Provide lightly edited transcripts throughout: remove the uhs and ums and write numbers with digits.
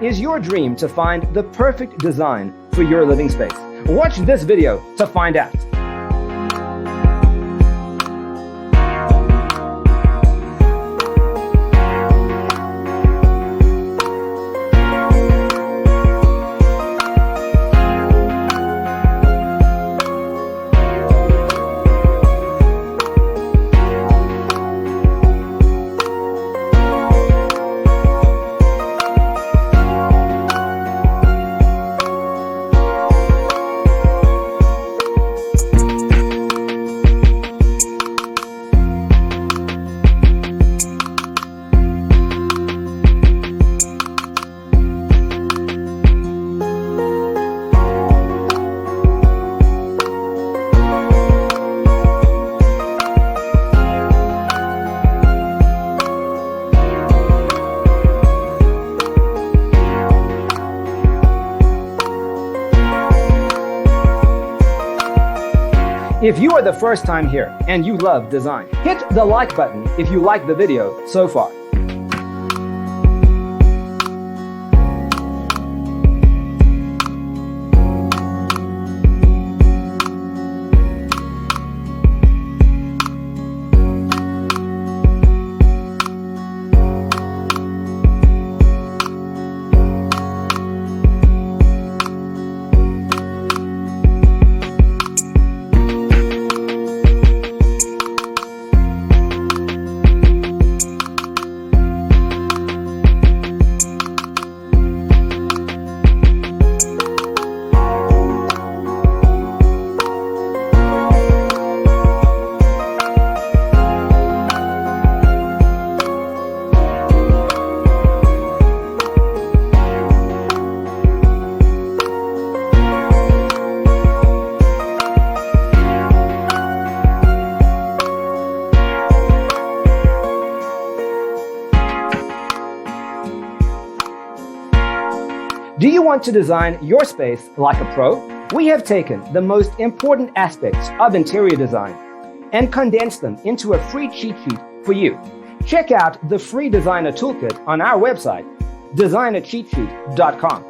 is your dream to find the perfect design for your living space? Watch this video to find out. If you are the first time here and you love design, hit the like button if you like the video so far. Do you want to design your space like a pro? We have taken the most important aspects of interior design and condensed them into a free cheat sheet for you. Check out the free designer toolkit on our website, designercheatsheet.com.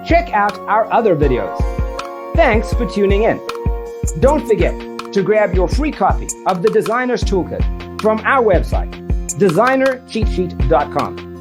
Check out our other videos. Thanks for tuning in. Don't forget to grab your free copy of the Designer's Toolkit from our website, designercheatsheet.com.